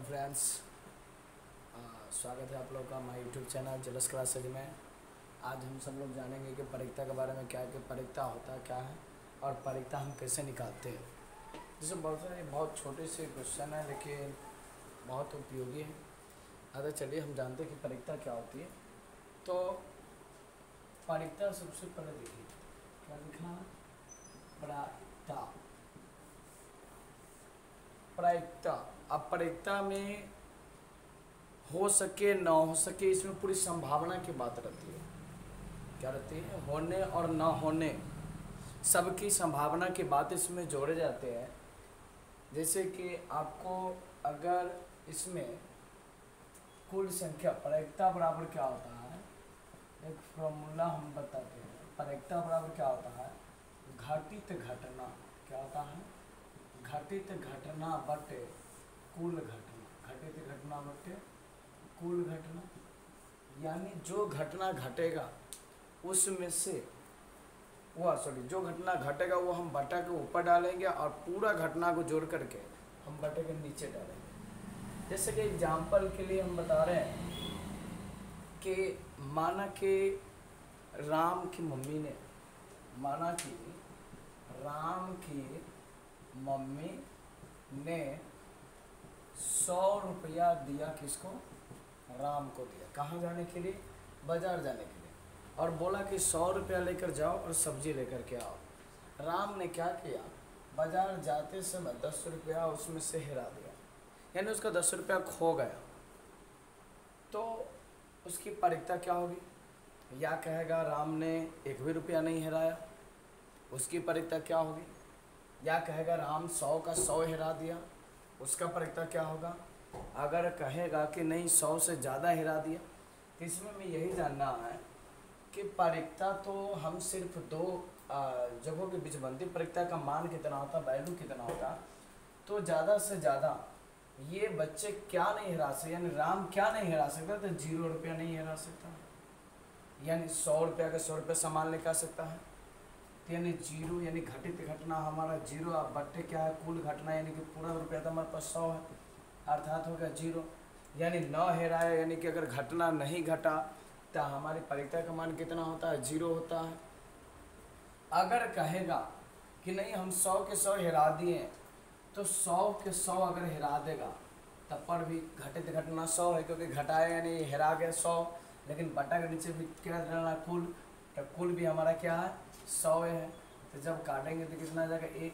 Friends, स्वागत है आप लोग का हमारे यूट्यूब चैनल जलस क्लासेज में। आज हम सब लोग जानेंगे कि परीक्षा के बारे में क्या है, कि परीक्षा होता क्या है और परीक्षा हम कैसे निकालते हैं। जैसे बहुत छोटे से क्वेश्चन है लेकिन बहुत उपयोगी है। अगर चलिए हम जानते हैं कि परीक्षा क्या होती है। तो परीक्षा सबसे पहले देखिए क्या लिखना है, परीक्षा। परीक्षा, अब परीक्षा में हो सके ना हो सके इसमें पूरी संभावना की बात रहती है। क्या रहती है? होने और ना होने सबकी संभावना की बात इसमें जोड़े जाते हैं। जैसे कि आपको अगर इसमें कुल संख्या, परीक्षा बराबर क्या होता है, एक फॉर्मूला हम बताते हैं। परीक्षा बराबर क्या होता है, घटित घटना। क्या होता है? घटित घटना बटे कुल घटना। घटित घटना बटे कुल घटना, यानी जो घटना घटेगा उसमें से जो घटना घटेगा वो हम बटा के ऊपर डालेंगे और पूरा घटना को जोड़ करके हम बटे के नीचे डालेंगे। जैसे कि एग्जाम्पल के लिए हम बता रहे हैं कि माना कि राम की मम्मी ने, माना कि राम की मम्मी ने 100 रुपया दिया, किसको? राम को दिया। कहाँ जाने के लिए? बाजार जाने के लिए। और बोला कि 100 रुपया लेकर जाओ और सब्जी लेकर के आओ। राम ने क्या किया, बाजार जाते समय 10 रुपया उसमें से हिरा दिया, यानी उसका 10 रुपया खो गया। तो उसकी परीक्षा क्या होगी? या कहेगा राम ने एक भी रुपया नहीं हिराया, उसकी परीक्षा क्या होगी? या कहेगा राम 100 का 100 हिरा दिया, उसका परीक्षा क्या होगा? अगर कहेगा कि नहीं 100 से ज़्यादा हिरा दिया, तो इसमें हमें यही जानना है कि परीक्षा तो हम सिर्फ दो जगहों के बीच बनती। परीक्षा का मान कितना होता, वैल्यू कितना होता, तो ज़्यादा से ज़्यादा ये बच्चे क्या नहीं हिरा सकते, यानी राम क्या नहीं हिरा सकता, तो 0 रुपया नहीं हिरा सकता, यानी 100 रुपया का 100 रुपया सामान लेकर सकता है। तो यानी 0, यानी घटित घटना हमारा 0। अब बट्टे क्या है, कुल घटना, यानी कि पूरा रुपया तो हमारे पास 100 है, अर्थात हो गया 0। यानी न हेराया, यानी कि अगर घटना नहीं घटा तो हमारी परीक्षा का मान कितना होता है? 0 होता है। अगर कहेगा कि नहीं हम 100 के 100 हिरा दिए, तो 100 के 100 अगर हिरा देगा तब पर भी घटित घटना 100 है, क्योंकि घटाया यानी हिरा गया 100, लेकिन बटा के नीचे भी क्या रहना, कुल। तो कुल भी हमारा क्या है? 100 है। तो जब काटेंगे तो कितना आ जाएगा? 1।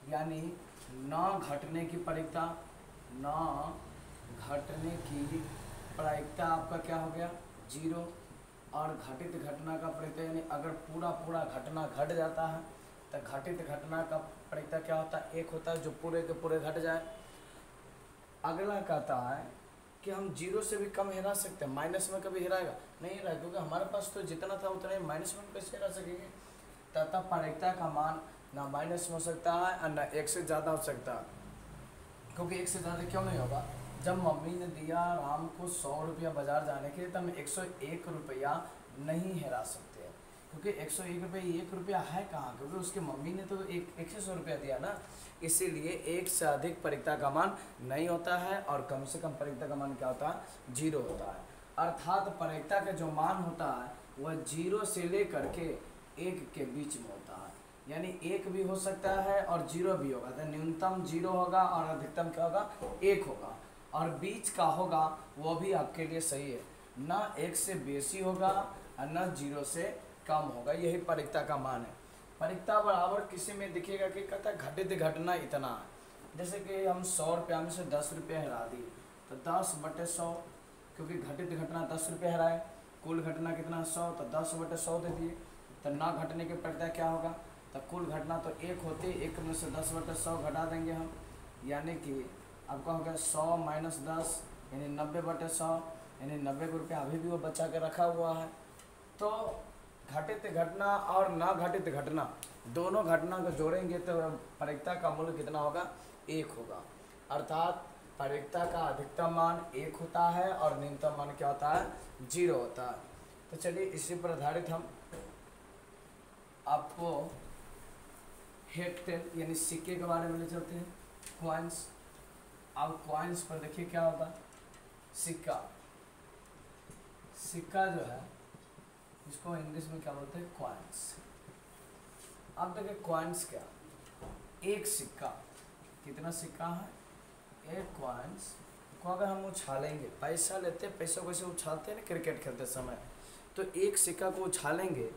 यानी न घटने की परीक्षा, न घटने की परीक्षा आपका क्या हो गया? 0। और घटित घटना का परीक्षा, यानी अगर पूरा घटना घट जाता है तो घटित घटना का परीक्षा क्या होता है? 1 होता है, जो पूरे के पूरे घट जाए। अगला कहता है कि हम 0 से भी कम हिरा सकते हैं, माइनस में कभी हिराएगा नहीं हिरा, क्योंकि हमारे पास तो जितना था उतना ही, माइनस में कैसे हिरा सकेंगे? तथा परीक्षा का मान ना माइनस में हो सकता है और ना 1 से ज़्यादा हो सकता है। क्योंकि 1 से ज़्यादा क्यों नहीं होगा? जब मम्मी ने दिया राम को 100 रुपया बाजार जाने के लिए, तब हम 101 रुपया नहीं हिरा सकते हैं, क्योंकि 101 रुपये 1 रुपया है कहाँ, क्योंकि उसकी मम्मी ने तो एक से 100 रुपया दिया ना। इसीलिए 1 से अधिक परीक्षा का मान नहीं होता है और कम से कम परीक्षा का मान क्या होता है? 0 होता है। अर्थात परीक्षा का जो मान होता है वह 0 से लेकर के 1 के बीच में होता है, यानी 1 भी हो सकता है और 0 भी होगा। तो न्यूनतम 0 होगा और अधिकतम क्या होगा? 1 होगा, और बीच का होगा वो भी आपके लिए सही है, ना 1 से बेसी होगा और ना 0 से कम होगा। यही परीक्षा का मान है। परीक्षा बराबर किसी में दिखेगा कि कहता है घटित घटना इतना है। जैसे कि हम 100 रुपया में से 10 रुपया हिरा दिए, तो 10 बटे 100, क्योंकि घटित घटना 10 रुपये हिराए, कुल घटना कितना? 100, तो 10 बटे 100 दे दिए। तो ना घटने की परीक्षा क्या होगा? तो कुल घटना तो 1 होती है, 1 में से 10 बटे 100 घटा देंगे हम, यानी कि आपका हो गया 100 माइनस 10, यानी 90 बटे 100, यानी 90 रुपया अभी भी वो बचा के रखा हुआ है। तो घटित घटना और न घटित घटना दोनों घटना को जोड़ेंगे तो परीक्षा का मूल्य कितना होगा? 1 होगा। अर्थात परीक्षा का अधिकतम मान 1 होता है और न्यूनतम मान क्या होता है? 0 होता है। तो चलिए इसी पर आधारित हम आपको हेक्टेल यानी सिक्के के बारे में ले चलते हैं, कॉइन्स। अब कॉइन्स पर देखिए क्या होगा, सिक्का। सिक्का जो है इसको इंग्लिश में क्या बोलते हैं, कॉइन्स। अब देखिए कॉइन्स क्या, एक सिक्का, कितना सिक्का है, एक कॉइन्स को अगर हम उछालेंगे, पैसा लेते हैं, पैसों को ऐसे उछालते हैं ना क्रिकेट खेलते समय, तो एक सिक्का को उछालेंगे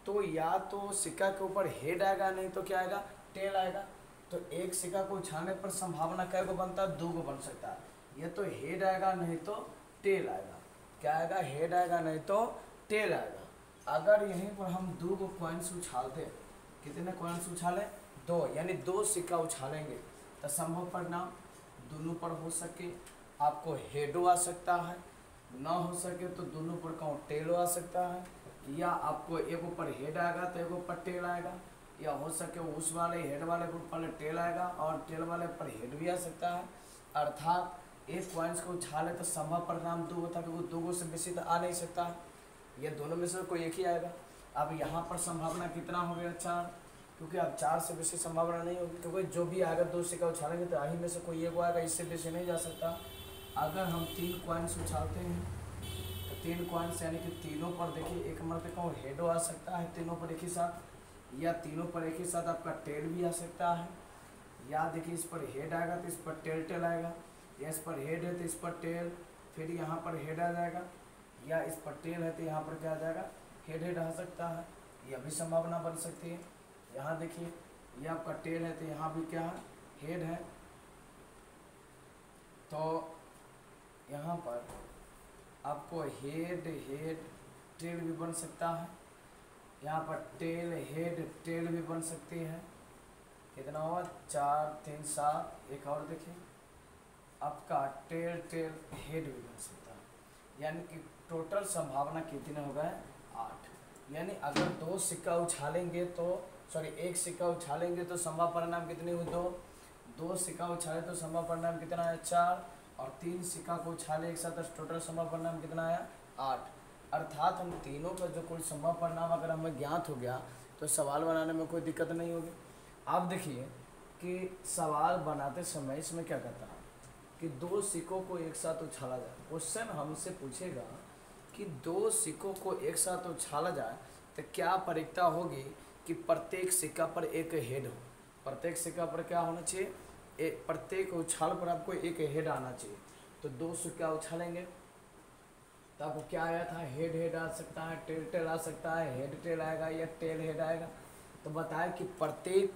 तो या तो सिक्का के ऊपर हेड आएगा, नहीं तो क्या आएगा, टेल आएगा। तो एक सिक्का को उछालने पर संभावना कै को बनता है, 2 को बन सकता है, या तो हेड आएगा नहीं तो टेल आएगा। क्या आएगा, हेड आएगा नहीं तो टेल आएगा। अगर यहीं पर हम 2 को कॉइन्स उछालते, कितने कॉइन्स उछाले, 2, यानी 2 सिक्का उछालेंगे तो संभव परिणाम दोनों पर हो सके, आपको हेडो आ सकता है, ना हो सके तो दोनों पर कहूँ टेलो आ सकता है, या आपको एक ऊपर हेड आएगा तो एक ऊपर टेल आएगा, या हो सके उस वाले हेड वाले के ऊपर टेल आएगा और टेल वाले पर हेड भी आ सकता है। अर्थात एक कॉइन्स को उछाले तो संभव परिणाम 2 होता है, क्योंकि 2 से बेसी तो आ नहीं सकता है, ये दोनों में से कोई एक ही आएगा। अब यहाँ पर संभावना कितना हो गया, 4, क्योंकि अब 4 से बेसी संभावना नहीं होगी, क्योंकि जो भी आएगा 2 सिक्का उछालेंगे तो आही में से कोई एक आएगा, इससे बेसी नहीं जा सकता। अगर हम 3 कॉइन्स उछालते हैं तो 3 कॉइन्स यानी कि तीनों पर देखिए एक मतलब कहूँ हेडो आ सकता है तीनों पर एक ही साथ, या तीनों पर एक ही साथ आपका टेल भी आ सकता है, या देखिए इस पर हेड आएगा तो इस पर टेल आएगा, या इस पर हेड है तो इस पर टेल, फिर यहाँ पर हेड आ जाएगा, या इस पर टेल है तो यहाँ पर क्या आ जाएगा, हेड आ सकता है, यह भी संभावना बन सकती है। यहाँ देखिए ये आपका टेल है तो यहाँ भी क्या है, हेड है, तो यहाँ पर आपको हेड टेल भी बन सकता है, यहाँ पर टेल हेड टेल भी बन सकती है। कितना हुआ, 4 3 7, एक और देखिए आपका टेल हेड भी बन सकता है, यानी कि टोटल संभावना कितने हो गए, 8। यानी अगर 2 सिक्का उछालेंगे तो एक सिक्का उछालेंगे तो संभव परिणाम कितने हुए, 2 सिक्का उछाले तो संभव परिणाम कितना है, 4, और 3 सिक्का को उछाले एक साथ तो टोटल संभव परिणाम कितना आया, 8। अर्थात हम तीनों का जो कोई संभव परिणाम अगर हमें ज्ञात हो गया तो सवाल बनाने में कोई दिक्कत नहीं होगी। आप देखिए कि सवाल बनाते समय इसमें क्या कहता है कि 2 सिक्कों को एक साथ उछाला जाए। क्वेश्चन हमसे पूछेगा कि 2 सिक्कों को एक साथ उछाला जाए तो क्या प्रायिकता होगी कि प्रत्येक सिक्का पर एक हेड हो। प्रत्येक सिक्का पर क्या होना चाहिए, प्रत्येक उछाल पर आपको एक हेड आना चाहिए। तो 2 सिक्का उछालेंगे तो आपको क्या आया था, हेड आ सकता है, टेल आ सकता है, हेड टेल आएगा या टेल हेड आएगा। तो बताया कि प्रत्येक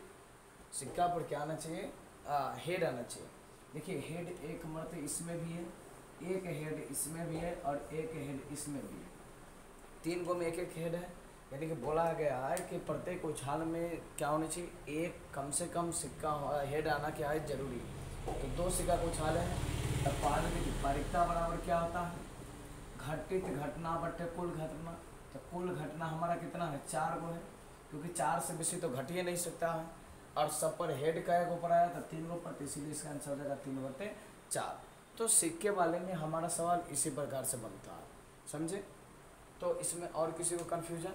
सिक्का पर क्या आना चाहिए, हेड आना चाहिए। देखिए हेड एक मर्ते इसमें भी है, एक हेड इसमें भी है और एक हेड इसमें भी है, 3 को में एक हेड है। यानी कि बोला गया है कि प्रत्येक उछाल में क्या होना चाहिए, एक कम से कम सिक्का हेड आना क्या है, जरूरी। तो 2 सिक्का को उछाले हैं तो प्रायिकता बराबर क्या होता है, घटित घटना बटे कुल घटना। तो कुल घटना हमारा कितना है, 4 को है, क्योंकि 4 से बेसी तो घट ही नहीं सकता है, और सब पर हेड का एक ऊपर आया तो 3 को पर, इसीलिए इसका आंसर हो जाएगा 3/4। तो सिक्के वाले में हमारा सवाल इसी प्रकार से बनता है, समझे। तो इसमें और किसी को कन्फ्यूजन,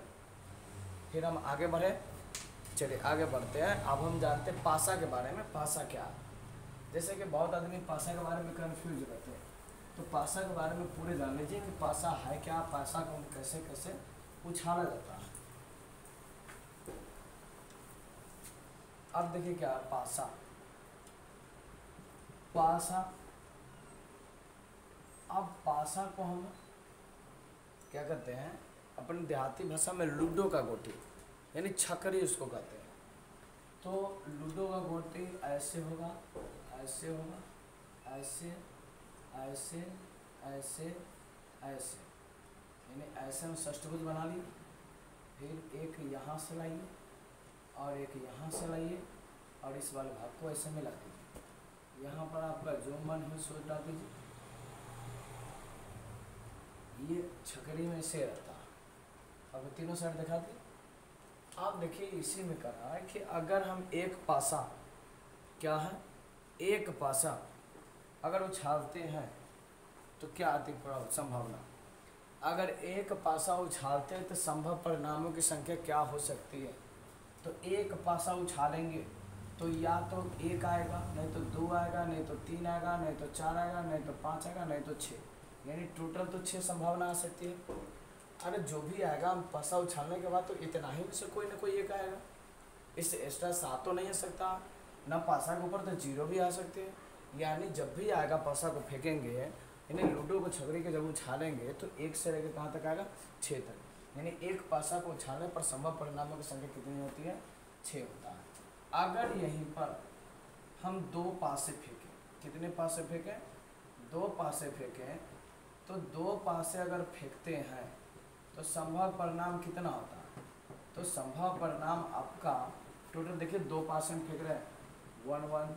फिर हम आगे बढ़े, चलिए आगे बढ़ते हैं। अब हम जानते हैं पासा के बारे में, पासा क्या है। जैसे कि बहुत आदमी पासा के बारे में कन्फ्यूज रहते हैं, तो पासा के बारे में पूरे जान लीजिए कि पासा है क्या, पासा को कैसे कैसे उछाला जाता है। अब देखिए क्या है पासा, पासा। अब पासा को हम क्या कहते हैं अपनी देहाती भाषा में लूडो का गोटी, यानी छकरी उसको कहते हैं। तो लूडो का गोटी ऐसे होगा, ऐसे होगा, ऐसे ऐसे ऐसे ऐसे, यानी ऐसे हम षष्ठभुज बना लिए, फिर एक यहाँ से लाइए और एक यहाँ से लाइए और इस वाले भाग को ऐसे मिला दीजिए। यहाँ पर आपका जो मन हो सो डाल दीजिए। ये छकरी में से रहता है। अब तीनों साइड दिखा दी। आप देखिए इसी में कहा है कि अगर हम एक पासा, क्या है एक पासा अगर उछालते हैं तो क्या आती संभावना, अगर एक पासा उछालते हैं तो संभव परिणामों की संख्या क्या हो सकती है। तो एक पासा उछालेंगे तो या तो 1 आएगा, नहीं तो 2 आएगा, नहीं तो 3 आएगा, नहीं तो 4 आएगा, नहीं तो 5 आएगा, नहीं तो 6। यानी टोटल तो 6 संभावना आ सकती है। अरे जो भी आएगा हम पासा उछालने के बाद तो इतना ही में से कोई ना कोई एक आएगा। इससे एक्स्ट्रा 7 तो नहीं आ सकता, ना पासा के ऊपर तो 0 भी आ सकते हैं। यानी जब भी आएगा पासा को फेंकेंगे, यानी लूडो को छकरी के जब उछालेंगे तो 1 से लेकर कहाँ तक आएगा, 6 तक। यानी एक पासा को उछालने पर संभव परिणामों की संख्या कितनी होती है, 6 होता है। अगर यहीं पर हम 2 पासे फेंकें, कितने पासे फेंकें, 2 पासे फेंकें, तो 2 पासे अगर फेंकते हैं तो संभव परिणाम कितना होता है। तो संभव परिणाम आपका टोटल देखिए 2 पासे में फेंक रहे हैं, 1 1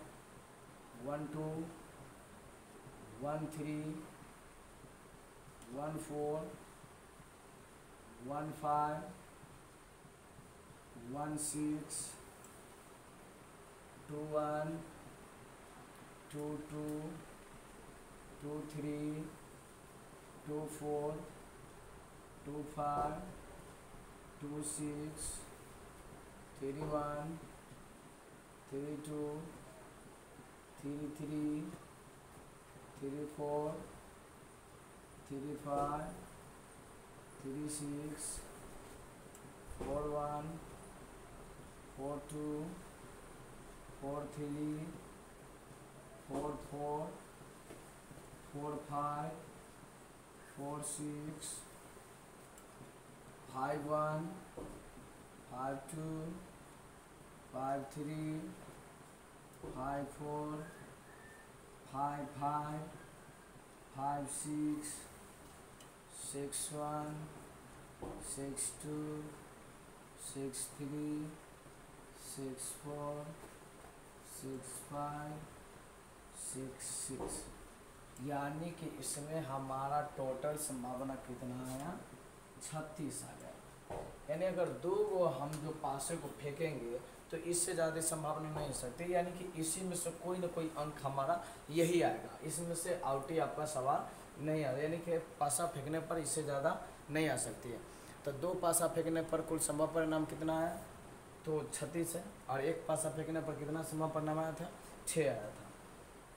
1 2 1 3 1 4 1 5 1 6 2 1 2 2 2 3 2 4 2 5 2 6 3 1 3 2 3 3 3 4 3 5 3 6 4 1 4 2 4 3 4 4 4 5 4 6 5 1 5 2 5 3 5 4 5 5 5 6 6 1 6 2 6 3 6 4 6 5 6 6। यानी कि इसमें हमारा टोटल संभावना कितना आया, 36 आ गया। यानी अगर 2 को हम जो पासे को फेंकेंगे तो इससे ज़्यादा संभावना नहीं हो सकती। यानी कि इसी में से कोई ना कोई अंक हमारा यही आएगा, इसमें से आउट ही आपका सवाल नहीं आ रहा। यानी कि पासा फेंकने पर इससे ज़्यादा नहीं आ सकती है। तो 2 पासा फेंकने पर कुल संभव परिणाम कितना आया, तो 36 है। और 1 पासा फेंकने पर कितना संभव परिणाम आया था, 6 आया था।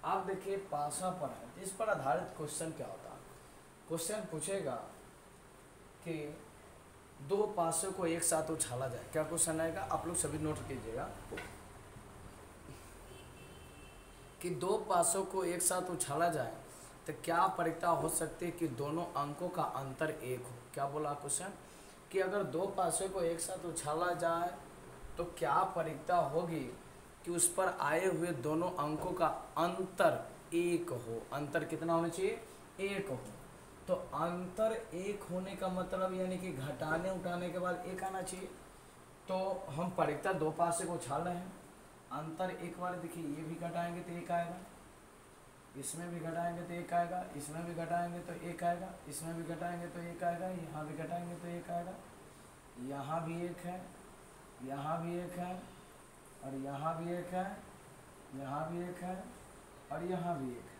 आप देखिए पासा पर है, इस पर आधारित क्वेश्चन क्या होता है। क्वेश्चन पूछेगा कि 2 पासों को एक साथ उछाला जाए, क्या क्वेश्चन आएगा, आप लोग सभी नोट कीजिएगा कि 2 पासों को एक साथ उछाला जाए तो क्या परिकता हो सकती है कि दोनों अंकों का अंतर 1 हो। क्या बोला क्वेश्चन कि अगर 2 पासों को एक साथ उछाला जाए तो क्या परिकता होगी कि उस पर आए हुए दोनों अंकों का अंतर 1 हो। अंतर कितना होना चाहिए, 1 हो। तो अंतर 1 होने का मतलब यानी कि घटाने उठाने के बाद 1 आना चाहिए। तो हम परिकता 2 पासे को उछाल रहे हैं, अंतर 1 वाले देखिए, ये भी घटाएंगे तो 1 आएगा, इसमें भी घटाएंगे तो 1 आएगा, इसमें भी घटाएंगे तो 1 आएगा, इसमें भी घटाएंगे तो 1 आएगा, यहाँ भी घटाएंगे तो 1 आएगा, यहाँ भी 1 है, यहाँ भी 1 है, और यहाँ भी 1 है, यहाँ भी 1 है, और यहाँ भी 1 है।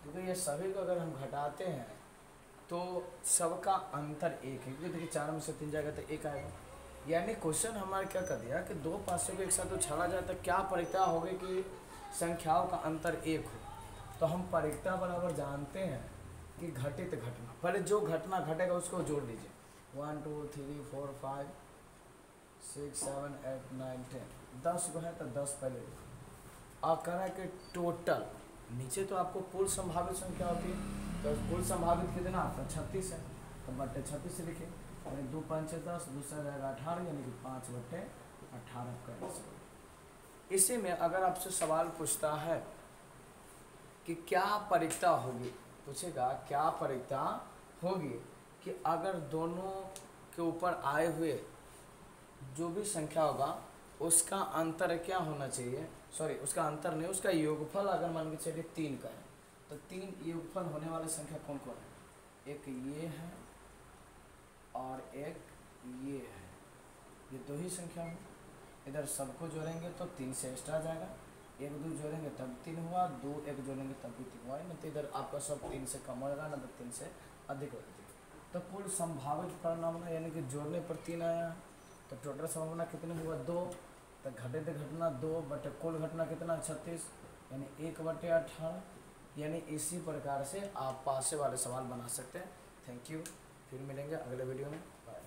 क्योंकि ये सभी को अगर हम घटाते हैं तो सबका अंतर 1 है, क्योंकि देखिए 4 में से 3 जाएगा तो 1 आएगा। यानी क्वेश्चन हमारा क्या कर दिया कि 2 पासों को एक साथ उछाला जाए तो क्या परिकता होगी कि संख्याओं का अंतर 1 हो। तो हम परिकता बराबर जानते हैं कि घटित घटना, पहले जो घटना घटेगा उसको जोड़ लीजिए, 1 2 3 4 5 6 7 8 9 10, 10 को है तो 10 पहले लिखो। और कह रहा है कि टोटल, नीचे तो आपको कुल संभावित संख्या होती है, तो कुल संभावित कितना आपका 36 है, तो बट्टे 36 से लिखे, यानी 2 5 6 10, दूसरा जाएगा 18, यानी कि 5 बट्टे 18 का आंसर। इसी में अगर आपसे सवाल पूछता है कि क्या परिकता होगी, पूछेगा क्या परिकता होगी कि अगर दोनों के ऊपर आए हुए जो भी संख्या होगा उसका अंतर क्या होना चाहिए, सॉरी उसका अंतर नहीं, उसका योगफल अगर मान के चलिए 3 का है तो 3 योगफल होने वाले संख्या कौन कौन है, एक ये है और एक ये है, ये 2 ही संख्या है। इधर सबको जोड़ेंगे तो 3 से एक्स्ट्रा जाएगा, 1 2 जोड़ेंगे तब 3 हुआ, 2 1 जोड़ेंगे तब भी 3 हुआ, नहीं तो इधर आपका सब 3 से कम होगा ना तो 3 से अधिक होगी। तो कुल संभावित परिणाम यानी कि जोड़ने पर 3 आया, तो टोटल संभावना कितनी हुआ 2, तो घटित घटना 2 बटे कुल घटना कितना 36, यानी 1 बटे 18। यानी इसी प्रकार से आप पासे वाले सवाल बना सकते हैं। थैंक यू, फिर मिलेंगे अगले वीडियो में। बाय।